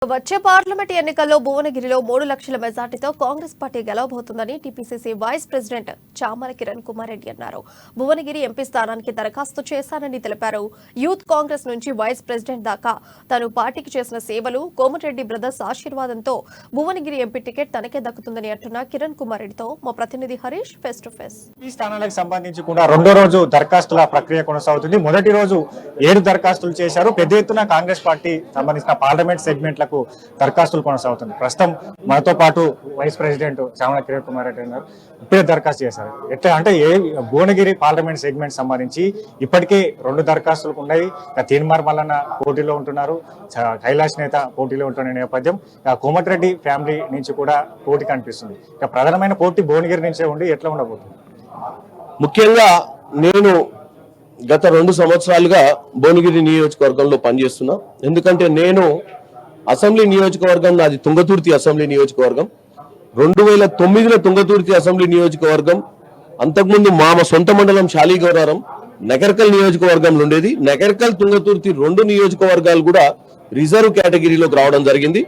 వచ్చే పార్లమెంట్ ఎన్నికల్లో భువనగిరిలో 3 లక్షల మెజార్టీతో కాంగ్రెస్ పార్టీ గెలవబోతుందని TPCC vice president Chamala Kiran Kumar Reddy అన్నారు. భువనగిరి ఎంపీ స్థానానికి దరఖాస్తు చేశానని తెలిపారు. యూత్ కాంగ్రెస్ నుంచి వైస్ ప్రెసిడెంట్ దాకా తాను పార్టీకి చేసిన సేవలు, కోమటిరెడ్డి బ్రదర్స్ ఆశీర్వాదంతో భువనగిరి ఎంపీ టికెట్ తనకే దక్కుతుందని అంటున్న కిరణ్ కుమార్ రెడ్డితో మా ప్రతినిధి హరీష్ ఫేస్ టు ఫేస్. ఈ స్థానాలకు సంబంధించి కూడా రెండో రోజు దరఖాస్తుల ప్రక్రియ కొనసాగుతుంది. మొదటి రోజు 7 దరఖాస్తులు చేశారు. పెద్ద ఎత్తున కాంగ్రెస్ పార్టీ సంబంధించిన పార్లమెంట్ సెగ్మెంట్లకు దరఖాస్తులు కొనసాగుతుంది. ప్రస్తుతం మనతో పాటు వైస్ ప్రెసిడెంట్ చామల కిరణ్ కుమార్ రెడ్డి గారు ఇప్పుడే దరఖాస్తు చేశారు. ఎట్లా అంటే భువనగిరి పార్లమెంట్ సెగ్మెంట్ సంబంధించి ఇప్పటికే 2 దరఖాస్తులు ఉన్నాయి. తీన్మార్ మల్లన్న పోటీలో ఉంటున్నారు, కైలాష్ నేత పోటీలో ఉంటున్న నేపథ్యం కోమటిరెడ్డి ఫ్యామిలీ నుంచి కూడా పోటీ కనిపిస్తుంది. ఇక ప్రధానమైన పోటీ భువనగిరి నుంచే ఉండి ఎట్లా ఉండబోతుంది? ముఖ్యంగా నేను గత 2 సంవత్సరాలుగా భువనగిరి నియోజకవర్గంలో పనిచేస్తున్నా. ఎందుకంటే నేను అసెంబ్లీ నియోజకవర్గం నాది తుంగతుర్తి అసెంబ్లీ నియోజకవర్గం. 2009లో తుంగతుర్తి అసెంబ్లీ నియోజకవర్గం, అంతకుముందు మా సొంత మండలం శాలిగౌరారం నగర్కల్ నియోజకవర్గంలో ఉండేది. నగర్కల్ తుంగతుర్తి 2 నియోజకవర్గాలు కూడా రిజర్వ్ కేటగిరీలోకి రావడం జరిగింది.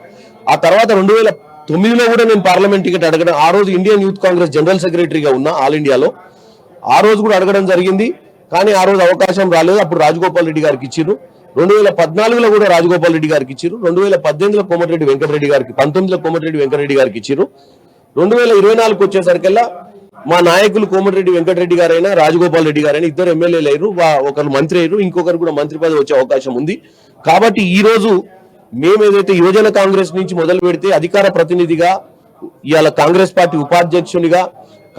ఆ తర్వాత 2009లో కూడా నేను పార్లమెంట్ టికెట్ అడగడం, ఆ రోజు ఇండియన్ యూత్ కాంగ్రెస్ జనరల్ సెక్రటరీగా ఉన్నా ఆల్ ఇండియాలో. ఆ రోజు కూడా అడగడం జరిగింది, కానీ ఆ రోజు అవకాశం రాలేదు. అప్పుడు రాజగోపాల్ రెడ్డి గారికి ఇచ్చిర్రు. 2014లో కూడా రాజగోపాల్ రెడ్డి గారికి ఇచ్చిర్రు. 2018లో కోమటిరెడ్డి వెంకటరెడ్డి గారికి, 19లో కోమటిరెడ్డి వెంకటరెడ్డి గారికి ఇచ్చిర్రు. 2024కు వచ్చేసరికల్లా మా నాయకులు కోమటిరెడ్డి వెంకటరెడ్డి గారైనా రాజగోపాల్ రెడ్డి గారైనా ఇద్దరు ఎమ్మెల్యేలు అయ్యారు. ఒకరు మంత్రి అయ్యారు, ఇంకొకరు కూడా మంత్రి పదవి వచ్చే అవకాశం ఉంది. కాబట్టి ఈ రోజు మేము ఏదైతే యువజన కాంగ్రెస్ నుంచి మొదలు పెడితే అధికార ప్రతినిధిగా, ఇవాళ కాంగ్రెస్ పార్టీ ఉపాధ్యక్షునిగా,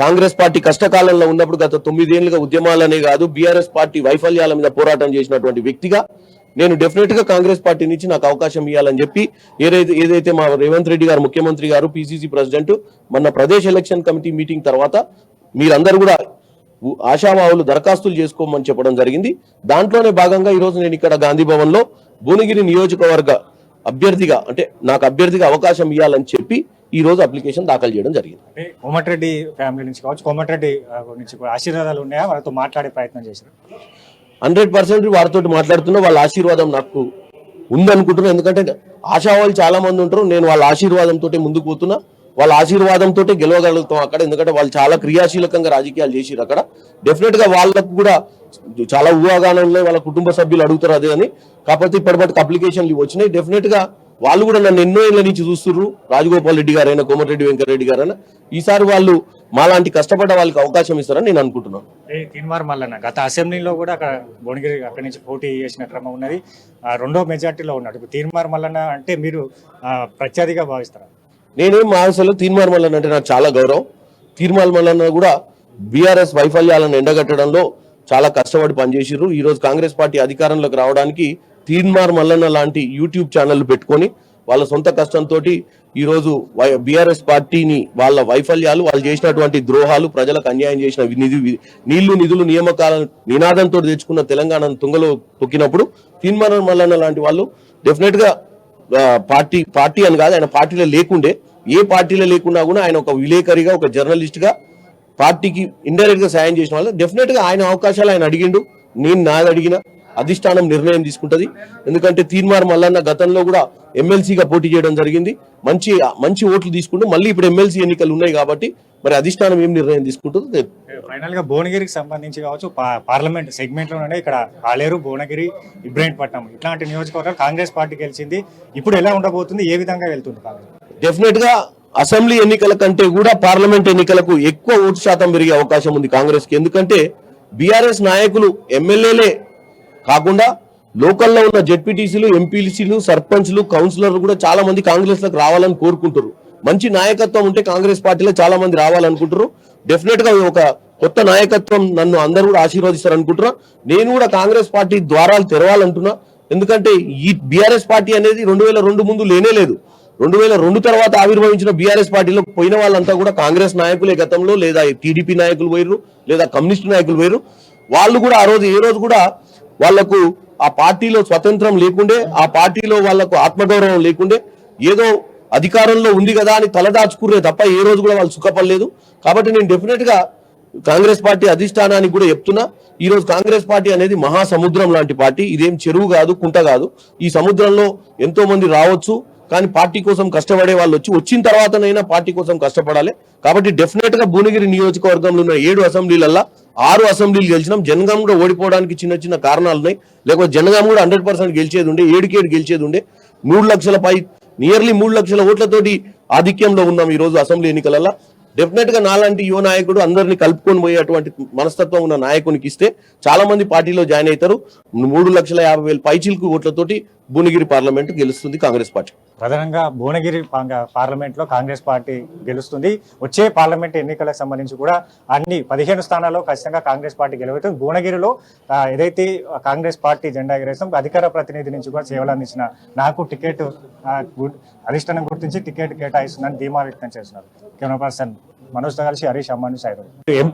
కాంగ్రెస్ పార్టీ కష్టకాలంలో ఉన్నప్పుడు గత 9 ఏళ్లుగా ఉద్యమాలనే కాదు బీఆర్ఎస్ పార్టీ వైఫల్యాల మీద పోరాటం చేసినటువంటి వ్యక్తిగా నేను డెఫినెట్ గా కాంగ్రెస్ పార్టీ నుంచి నాకు అవకాశం ఇవ్వాలని చెప్పి ఏదైతే మా రేవంత్ రెడ్డి గారు ముఖ్యమంత్రి గారు, పిసిసి ప్రెసిడెంట్ మొన్న ప్రదేశ్ ఎలక్షన్ కమిటీ మీటింగ్ తర్వాత మీరందరూ కూడా ఆశావాహులు దరఖాస్తులు చేసుకోమని చెప్పడం జరిగింది. దాంట్లోనే భాగంగా ఈ రోజు నేను ఇక్కడ గాంధీ భవన్ లో భువనగిరి నియోజకవర్గ అభ్యర్థిగా, అంటే నాకు అభ్యర్థిగా అవకాశం ఇవ్వాలని చెప్పి ఈ రోజు అప్లికేషన్ దాఖలు చేయడం జరిగింది. కోమటిరెడ్డి ఫ్యామిలీ నుంచి కావచ్చు, కోమటిరెడ్డి నుంచి ఆశీర్వాదాలు ఉన్నాయా? వాళ్ళతో మాట్లాడే ప్రయత్నం చేశారు. 100% వారితో మాట్లాడుతున్నా. వాళ్ళ ఆశీర్వాదం నాకు ఉందనుకుంటున్నా. ఎందుకంటే ఆశావాళ్ళు చాలా మంది ఉంటారు. నేను వాళ్ళ ఆశీర్వాదంతో ముందుకు పోతున్నా. వాళ్ళ ఆశీర్వాదంతో గెలవగలుగుతాం అక్కడ. ఎందుకంటే వాళ్ళు చాలా క్రియాశీలకంగా రాజకీయాలు చేసిరు అక్కడ. డెఫినెట్ గా వాళ్ళకు కూడా చాలా ఊహాగానంలో వాళ్ళ కుటుంబ సభ్యులు అడుగుతారు అదే అని. కాకపోతే ఇప్పటిపటికి అప్లికేషన్లు వచ్చినాయి. డెఫినెట్ గా వాళ్ళు కూడా నన్ను ఎన్నో ఏళ్ల నుంచి చూస్తున్నారు. రాజగోపాల్ రెడ్డి గారైనా, కోమటిరెడ్డి వెంకటరెడ్డి గారైనా ఈసారి వాళ్ళు మాలాంటి కష్టపడ్డ వాళ్ళకి అవకాశం ఇస్తారని నేను అనుకుంటున్నాను. తీన్మార్ మల్లన్న గత అసెంబ్లీలో కూడా అక్కడ భువనగిరి అక్కడి నుంచి పోటీ చేసిన క్రమం ఉన్నది. 2వ మెజార్టీలో ఉన్నాడు. ఇప్పుడు తీన్మార్ మల్లన్న అంటే మీరు ప్రత్యర్థిగా భావిస్తారా? నేనేం మా అసలు తీన్మార్ మల్లన్న అంటే నాకు చాలా గౌరవం. తీన్మార్ మల్లన్న కూడా బీఆర్ఎస్ వైఫల్యాలను ఎండగట్టడంలో చాలా కష్టపడి పనిచేసిర్రు. ఈ రోజు కాంగ్రెస్ పార్టీ అధికారంలోకి రావడానికి తీన్మార్ మల్లన్న లాంటి యూట్యూబ్ ఛానల్ పెట్టుకొని వాళ్ళ సొంత కష్టంతో ఈ రోజు బీఆర్ఎస్ పార్టీని వాళ్ళ వైఫల్యాలు, వాళ్ళు చేసినటువంటి ద్రోహాలు, ప్రజలకు అన్యాయం చేసిన నిధులు నియామకాల నినాదంతో తెచ్చుకున్న తెలంగాణను తుంగలో తొక్కినప్పుడు తీన్మార్ మల్లన్న లాంటి వాళ్ళు డెఫినెట్ గా పార్టీ అని కాదు, ఆయన పార్టీలో లేకుండే, ఏ పార్టీలో లేకున్నా కూడా ఆయన ఒక విలేకరిగా, ఒక జర్నలిస్ట్ గా పార్టీకి ఇండైరెక్ట్ గా సాయం చేసిన వాళ్ళు. డెఫినెట్ గా ఆయన అవకాశాలు ఆయన అడిగిండు. నేను నాది అడిగిన, అధిష్టానం నిర్ణయం తీసుకుంటది. ఎందుకంటే తీన్మార్ మల్లన్న గతంలో కూడా ఎమ్మెల్సీగా పోటీ చేయడం జరిగింది. మంచి ఓట్లు తీసుకుంటూ మళ్ళీ ఇప్పుడు ఎమ్మెల్సీ ఎన్నికలు ఉన్నాయి కాబట్టి మరి అధిష్టానం ఏం నిర్ణయం తీసుకుంటుందో. ఫైనల్ గా భువనగిరికి సంబంధించి కావచ్చు, పార్లమెంట్ సెగ్మెంట్ లోనే ఇక్కడ ఆలేరు, భువనగిరి, ఇబ్రహీంపట్నం ఇట్లాంటి నియోజకవర్గాలు కాంగ్రెస్ పార్టీ గెలిచింది. ఇప్పుడు ఎలా ఉండబోతుంది, ఏ విధంగా వెళ్తుంది కాంగ్రెస్? డెఫినెట్ గా అసెంబ్లీ ఎన్నికల కంటే కూడా పార్లమెంట్ ఎన్నికలకు ఎక్కువ ఓటు శాతం పెరిగే అవకాశం ఉంది కాంగ్రెస్ కి. ఎందుకంటే బీఆర్ఎస్ నాయకులు ఎమ్మెల్యేలే కాకుండా లోకల్లో ఉన్న జెడ్పీటీసీలు, ఎంపీసీలు, సర్పంచ్లు, కౌన్సిలర్లు కూడా చాలా మంది కాంగ్రెస్ లకు రావాలని కోరుకుంటారు. మంచి నాయకత్వం ఉంటే కాంగ్రెస్ పార్టీలో చాలా మంది రావాలనుకుంటారు. డెఫినెట్ గా ఒక కొత్త నాయకత్వం నన్ను అందరూ కూడా ఆశీర్వదిస్తారు అనుకుంటున్నా. నేను కూడా కాంగ్రెస్ పార్టీ ద్వారాలు తెరవాలంటున్నా. ఎందుకంటే ఈ బీఆర్ఎస్ పార్టీ అనేది 2002 ముందు లేనే లేదు. 2002 తర్వాత ఆవిర్భవించిన బీఆర్ఎస్ పార్టీలో పోయిన వాళ్ళంతా కూడా కాంగ్రెస్ నాయకులే గతంలో, లేదా టీడీపీ నాయకులు పోయిరు, లేదా కమ్యూనిస్ట్ నాయకులు పోయిరు. వాళ్ళు కూడా ఆ రోజు ఏ రోజు కూడా వాళ్లకు ఆ పార్టీలో స్వతంత్రం లేకుండే, ఆ పార్టీలో వాళ్లకు ఆత్మగౌరవం లేకుండే, ఏదో అధికారంలో ఉంది కదా అని తలదాచుకునే తప్ప ఏ రోజు కూడా వాళ్ళు సుఖపడలేదు. కాబట్టి నేను డెఫినెట్ గా కాంగ్రెస్ పార్టీ అధిష్టానానికి కూడా చెప్తున్నా, ఈ రోజు కాంగ్రెస్ పార్టీ అనేది మహాసముద్రం లాంటి పార్టీ. ఇదేం చెరువు కాదు, కుంట కాదు. ఈ సముద్రంలో ఎంతో మంది రావచ్చు, కానీ పార్టీ కోసం కష్టపడే వాళ్ళు వచ్చిన తర్వాతనైనా పార్టీ కోసం కష్టపడాలి. కాబట్టి డెఫినెట్ గా భువనగిరి నియోజకవర్గంలో ఉన్న 7 అసెంబ్లీలల్లో 6 అసెంబ్లీలు గెలిచినాం. జనగాం కూడా ఓడిపోవడానికి చిన్న చిన్న కారణాలు ఉన్నాయి, లేకపోతే జనగాం కూడా 100% గెలిచేది ఉండే, 7 గెలిచేది ఉండే. 3 లక్షల పై నియర్లీ 3 లక్షల ఓట్లతోటి ఆధిక్యంలో ఉన్నాం ఈ రోజు అసెంబ్లీ ఎన్నికలలో. డెఫినెట్ గా నాలాంటి యువ నాయకుడు అందరినీ కలుపుకొని పోయేటువంటి మనస్తత్వం ఉన్న నాయకునికి ఇస్తే చాలా మంది పార్టీలో జాయిన్ అవుతారు. 3,50,000 పైచిలకు ఓట్లతోటి భువనగిరి పార్లమెంట్ గెలుస్తుంది కాంగ్రెస్ పార్టీ. ప్రధానంగా భువనగిరి పార్లమెంట్ లో కాంగ్రెస్ పార్టీ గెలుస్తుంది. వచ్చే పార్లమెంట్ ఎన్నికలకు సంబంధించి కూడా అన్ని 15 స్థానాల్లో ఖచ్చితంగా కాంగ్రెస్ పార్టీ గెలుస్తుంది. భువనగిరిలో ఏదైతే కాంగ్రెస్ పార్టీ జెండా ఎగరేస్తాం అధికార ప్రతినిధి నుంచి కూడా సేవలు అందించిన నాకు టికెట్ అధిష్టానం గుర్తించి టికెట్ కేటాయిస్తుందని ధీమా వ్యక్తం చేస్తున్నారు. కెమెరా పర్సన్ మనోజ్తో కలిసి హరీష్ అమ్మాని సైరం. ఎంపీ